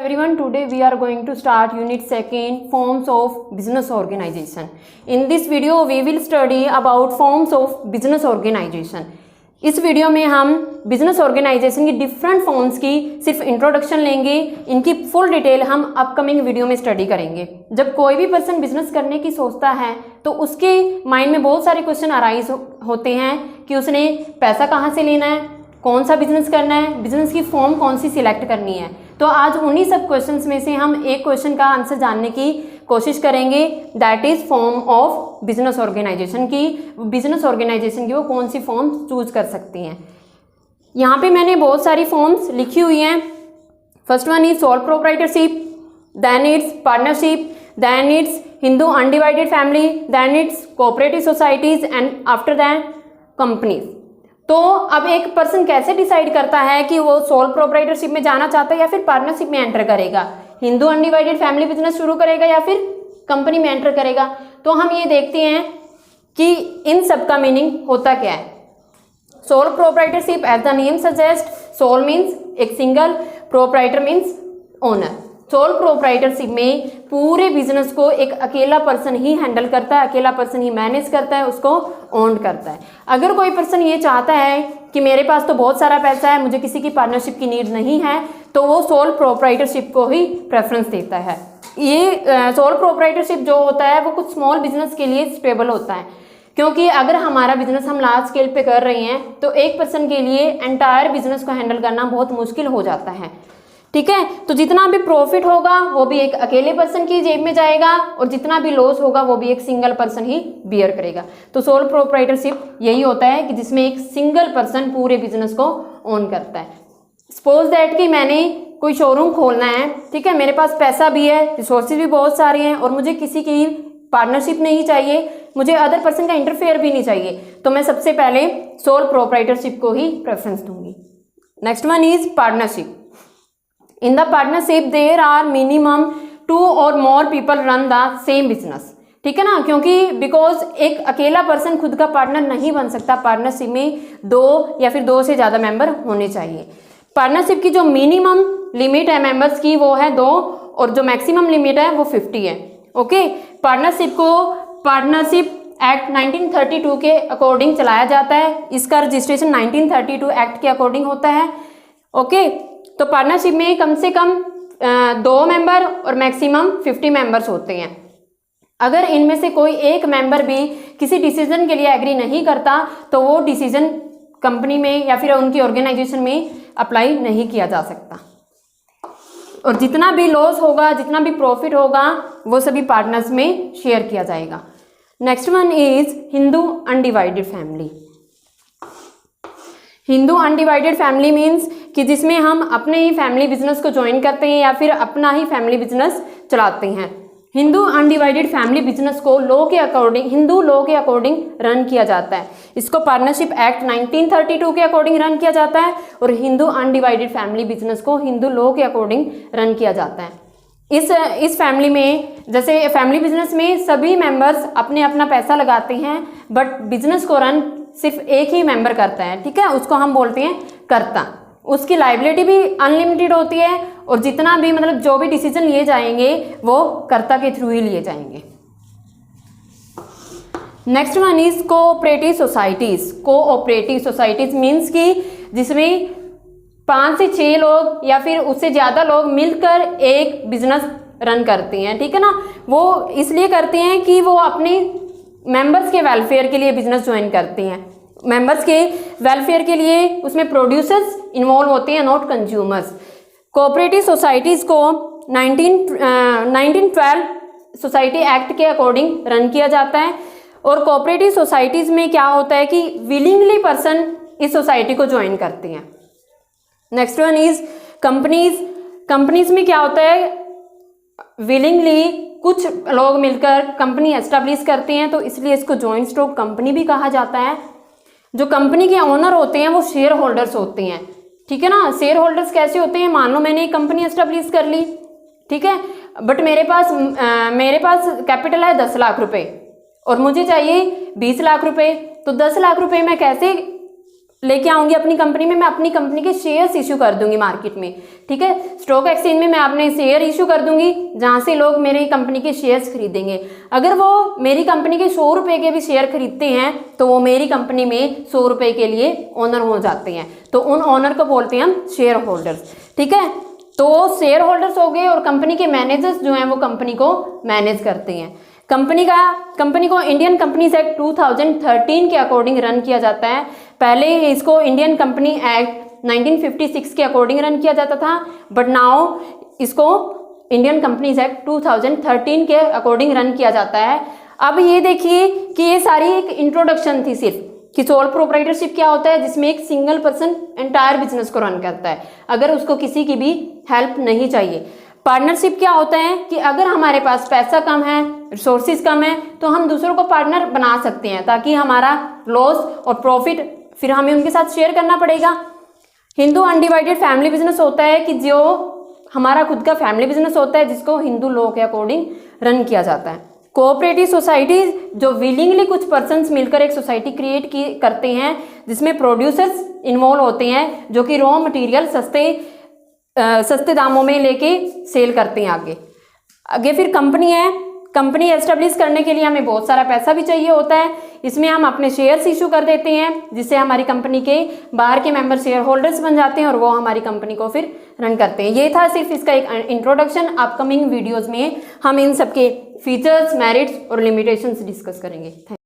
Everyone, today we are going to start unit 2 forms of business organization. In this video we will study about forms of business organization. इस video में हम business organisation की different forms की सिर्फ introduction लेंगे। इनकी full detail हम upcoming video में स्टडी करेंगे। जब कोई भी पर्सन बिजनेस करने की सोचता है तो उसके माइंड में बहुत सारे क्वेश्चन अराइज होते हैं कि उसने पैसा कहाँ से लेना है, कौन सा बिजनेस करना है, बिजनेस की फॉर्म कौन सी सिलेक्ट करनी है। तो आज उन्हीं सब क्वेश्चंस में से हम एक क्वेश्चन का आंसर जानने की कोशिश करेंगे, that is form of business organisation की। बिजनेस ऑर्गेनाइजेशन की वो कौन सी फॉर्म चूज कर सकती हैं। यहाँ पे मैंने बहुत सारी फॉर्म्स लिखी हुई हैं। First one is sole proprietorship, then it's partnership, then it's Hindu undivided family, then it's cooperative societies and after that companies. तो अब एक पर्सन कैसे डिसाइड करता है कि वो सोल प्रोप्राइटरशिप में जाना चाहता है या फिर पार्टनरशिप में एंटर करेगा, हिंदू अनडिवाइडेड फैमिली बिजनेस शुरू करेगा या फिर कंपनी में एंटर करेगा। तो हम ये देखते हैं कि इन सब का मीनिंग होता क्या है। Sole proprietorship as the name suggest, sole means एक single, proprietor means owner. Sole proprietorship में पूरे बिजनेस को एक अकेला पर्सन ही हैंडल करता है, अकेला पर्सन ही मैनेज करता है, उसको ओन करता है। अगर कोई पर्सन ये चाहता है कि मेरे पास तो बहुत सारा पैसा है, मुझे किसी की पार्टनरशिप की नीड नहीं है, तो वो सोल प्रोप्राइटरशिप को ही प्रेफरेंस देता है। ये सोल प्रोप्राइटरशिप जो होता है वो कुछ स्मॉल बिजनेस के लिए स्टेबल होता है, क्योंकि अगर हमारा बिजनेस हम लार्ज स्केल पे कर रहे हैं तो एक पर्सन के लिए एंटायर बिजनेस को हैंडल करना बहुत मुश्किल हो जाता है। ठीक है, तो जितना भी प्रॉफिट होगा वो भी एक अकेले पर्सन की जेब में जाएगा और जितना भी लॉस होगा वो भी एक सिंगल पर्सन ही बियर करेगा। तो सोल प्रोप्राइटरशिप यही होता है कि जिसमें एक सिंगल पर्सन पूरे बिजनेस को ओन करता है। सपोज दैट कि मैंने कोई शोरूम खोलना है, ठीक है, मेरे पास पैसा भी है, रिसोर्सेज भी बहुत सारे हैं और मुझे किसी की पार्टनरशिप नहीं चाहिए, मुझे अदर पर्सन का इंटरफेयर भी नहीं चाहिए, तो मैं सबसे पहले सोल प्रोप्राइटरशिप को ही प्रेफरेंस दूंगी। Next one is partnership. In the partnership there are minimum 2 or more people run the same business। ठीक है ना, क्योंकि बिकॉज एक अकेला पर्सन खुद का पार्टनर नहीं बन सकता। पार्टनरशिप में 2 या फिर 2 से ज़्यादा मेंबर होने चाहिए। पार्टनरशिप की जो मिनिमम लिमिट है मेंबर्स की वो है 2 और जो मैक्सिमम लिमिट है वो 50 है। ओके, पार्टनरशिप को पार्टनरशिप एक्ट 1932 के अकॉर्डिंग चलाया जाता है। इसका रजिस्ट्रेशन 1932 एक्ट के अकॉर्डिंग होता है। ओके, तो पार्टनरशिप में कम से कम 2 मेंबर और मैक्सिमम 50 मेंबर्स होते हैं। अगर इनमें से कोई एक मेंबर भी किसी डिसीजन के लिए एग्री नहीं करता तो वो डिसीजन कंपनी में या फिर उनकी ऑर्गेनाइजेशन में अप्लाई नहीं किया जा सकता। और जितना भी लॉस होगा, जितना भी प्रॉफिट होगा, वो सभी पार्टनर्स में शेयर किया जाएगा। Next one is Hindu undivided family. Hindu undivided family means कि जिसमें हम अपने ही फैमिली बिजनेस को ज्वाइन करते हैं या फिर अपना ही फैमिली बिजनेस चलाते हैं। हिंदू अनडिवाइडेड फैमिली बिजनेस को लॉ के अकॉर्डिंग, हिंदू लॉ के अकॉर्डिंग रन किया जाता है। इसको पार्टनरशिप एक्ट 1932 के अकॉर्डिंग रन किया जाता है और हिंदू अनडिवाइडेड फैमिली बिजनेस को हिंदू लॉ के अकॉर्डिंग रन किया जाता है। इस फैमिली में, जैसे फैमिली बिजनेस में सभी मेंबर्स अपने अपना पैसा लगाते हैं, बट बिजनेस को रन सिर्फ एक ही मेंबर करता है। ठीक है, उसको हम बोलते हैं कर्ता। उसकी लाइबिलिटी भी अनलिमिटेड होती है और जितना भी मतलब जो भी डिसीजन लिए जाएंगे वो कर्ता के थ्रू ही लिए जाएंगे। Next one is cooperative societies. Cooperative societies means कि जिसमें 5 से 6 लोग या फिर उससे ज़्यादा लोग मिलकर एक बिजनेस रन करते हैं। ठीक है ना, वो इसलिए करते हैं कि वो अपने मेंबर्स के वेलफेयर के लिए बिजनेस ज्वाइन करते हैं। मेंबर्स के वेलफेयर के लिए उसमें प्रोड्यूसर्स इन्वॉल्व होते हैं, नॉट कंज्यूमर्स। कोऑपरेटिव सोसाइटीज़ को 1912 सोसाइटी एक्ट के अकॉर्डिंग रन किया जाता है। और कोऑपरेटिव सोसाइटीज़ में क्या होता है कि विलिंगली पर्सन इस सोसाइटी को ज्वाइन करते हैं। Next one is companies. Companies में क्या होता है, विलिंगली कुछ लोग मिलकर कंपनी एस्टेब्लिश करते हैं, तो इसलिए इसको जॉइंट स्टॉक कंपनी भी कहा जाता है। जो कंपनी के ओनर होते हैं वो शेयर होल्डर्स होते हैं। ठीक है ना, शेयर होल्डर्स कैसे होते हैं, मान लो मैंने एक कंपनी एस्टेब्लिश कर ली, ठीक है, बट मेरे पास कैपिटल है 10 लाख रुपए और मुझे चाहिए 20 लाख रुपए, तो 10 लाख रुपए मैं कैसे लेके आऊंगी अपनी कंपनी में, मैं अपनी कंपनी के शेयर्स इशू कर दूंगी मार्केट में, ठीक है। स्टॉक एक्सचेंज में मैं अपने शेयर इशू कर दूंगी, जहां से लोग मेरी कंपनी के शेयर्स खरीदेंगे। अगर वो मेरी कंपनी के 100 रुपए के भी शेयर खरीदते हैं तो वो मेरी कंपनी में 100 रुपए के लिए ओनर हो जाते हैं, तो उन ओनर को बोलते हैं हम शेयर होल्डर्स, ठीक है। तो शेयर होल्डर्स हो गए, और कंपनी के मैनेजर्स जो हैं वो कंपनी को मैनेज करते हैं। कंपनी को इंडियन कंपनीज एक्ट 2013 के अकॉर्डिंग रन किया जाता है। पहले इसको इंडियन कंपनी एक्ट 1956 के अकॉर्डिंग रन किया जाता था, बट नाउ इसको इंडियन कंपनीज एक्ट 2013 के अकॉर्डिंग रन किया जाता है। अब ये देखिए कि ये सारी एक इंट्रोडक्शन थी सिर्फ कि सोल प्रोप्राइटरशिप क्या होता है, जिसमें एक सिंगल पर्सन एंटायर बिजनेस को रन करता है अगर उसको किसी की भी हेल्प नहीं चाहिए। पार्टनरशिप क्या होता है कि अगर हमारे पास पैसा कम है, रिसोर्सेज कम है, तो हम दूसरों को पार्टनर बना सकते हैं ताकि हमारा लॉस और प्रॉफिट फिर हमें उनके साथ शेयर करना पड़ेगा। हिंदू अनडिवाइडेड फैमिली बिजनेस होता है कि जो हमारा खुद का फैमिली बिजनेस होता है, जिसको हिंदू लॉ के अकॉर्डिंग रन किया जाता है। कोऑपरेटिव सोसाइटी जो विलिंगली कुछ पर्सन्स मिलकर एक सोसाइटी क्रिएट करते हैं, जिसमें प्रोड्यूसर्स इन्वॉल्व होते हैं जो कि रॉ मटेरियल सस्ते दामों में लेके सेल करते हैं आगे फिर कंपनी है। कंपनी एस्टेब्लिश करने के लिए हमें बहुत सारा पैसा भी चाहिए होता है। इसमें हम अपने शेयर्स इशू कर देते हैं, जिससे हमारी कंपनी के बाहर के मेंबर शेयर होल्डर्स बन जाते हैं और वो हमारी कंपनी को फिर रन करते हैं। ये था सिर्फ इसका एक इंट्रोडक्शन। अपकमिंग वीडियोज़ में हम इन सबके फीचर्स, मेरिट्स और लिमिटेशंस डिस्कस करेंगे।